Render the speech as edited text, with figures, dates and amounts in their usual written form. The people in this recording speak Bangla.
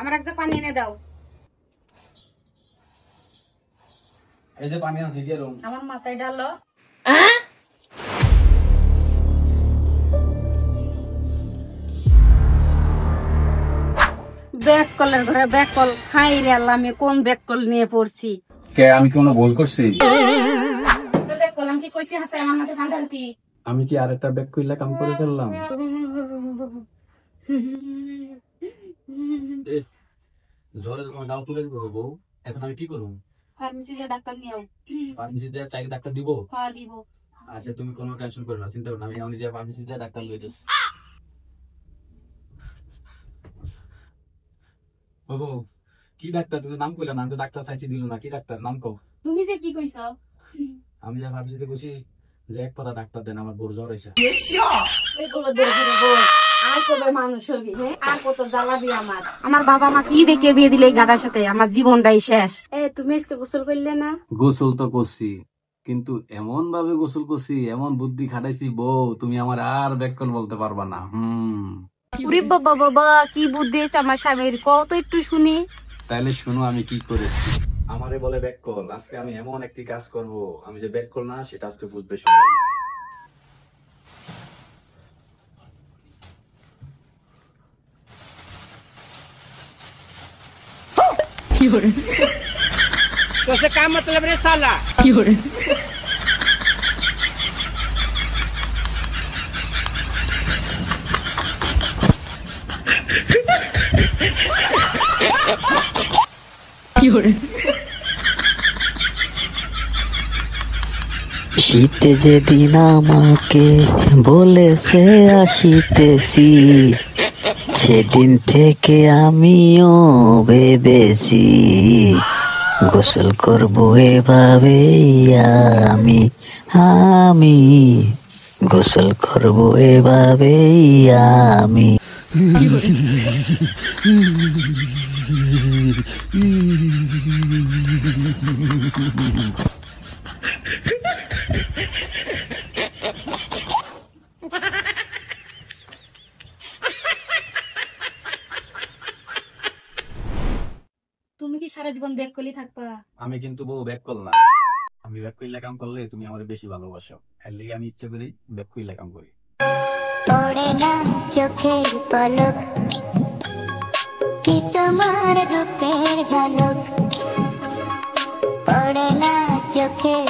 আমার এক জগ পানি এনে দাও। এই যে পানি আছে গেরো আমার মাথায় ঢালো। ব্যাক কলের ঘরে ব্যাক কল। হাই রে আল্লাহ, আমি কোন ব্যাক কল নিয়ে পড়ছি? কে আমি কোনো ভুল করছি? ব্যাক কল আমি কি কইছি হাসে আমার মাঝে ঠান্ডালতি? আমি কি আরেকটা ব্যাগ কইলা কাম করে ফেললাম? জ্বরে তোমার গাও তুলে দিব বউ, এখন আমি কি করব? ফার্মেসিতে ডাক্তার নিও। ফার্মেসিতে চাই ডাক্তার দিব? হ্যাঁ দিব। আচ্ছা তুমি কোনো টেনশন করো না, চিন্তা করো না, আমি নিজে ফার্মেসিতে ডাক্তার লই যাচ্ছি। ও বউ, কি ডাক্তার? তুমি নাম কইলা না, আমি তো ডাক্তার চাইছি দিল না, কি ডাক্তার নাম কও? তুমি যে কি কইছো? আমি যা ফার্মেসিতে কইছি যে এক পাতা ডাক্তার দেন, আমার বড় জ্বর হইছে। এগুলো দেখে বল আর কবে মানুষ হবি? হ্যাঁ, আর কত জ্বালাবি আমার। আমার বাবা মা কি দেখে বিয়ে দিলে এই গাধার সাথে? আমার জীবনটাই শেষ। তুমি আজকে গোসল করলে না? গোসল তো করছি, কিন্তু এমন ভাবে গোসল করছি, এমন বুদ্ধি খাটাইছি বউ, তুমি আমার আর ব্যাককল বলতে পারবা না। উরে বাবা বাবা, কি বুদ্ধি আছে আমার স্বামীর, কত একটু শুনি। তাইলে শুনো আমি কি করেছি। আমারে বলে ব্যাককল, আজকে আমি এমন একটি কাজ করব, আমি যে ব্যাককল না সেটা আজকে বুঝবে সবাই। वैसे क्या मतलब रे साला? क्यों रे? क्यों रे? শীতে যেদিন আমাকে বলেছে আসিতেছি, সেদিন থেকে আমিও ভেবেছি গোসল করবো এভাবে। আমি গোসল করবো এভাবে আমি। তুমি কি সারা জীবন ব্যাক করলেই থাকবা? আমি কিন্তু বউ ব্যাককল না, আমি ব্যাককল কাম করলে তুমি আমার বেশি ভালোবাসো, এর লাগি আমি ইচ্ছে করি ব্যাককল কাম করি। পড়ে না চোখের পলক, কি তোমার রূপের ঝলক, পড়ে না চোখের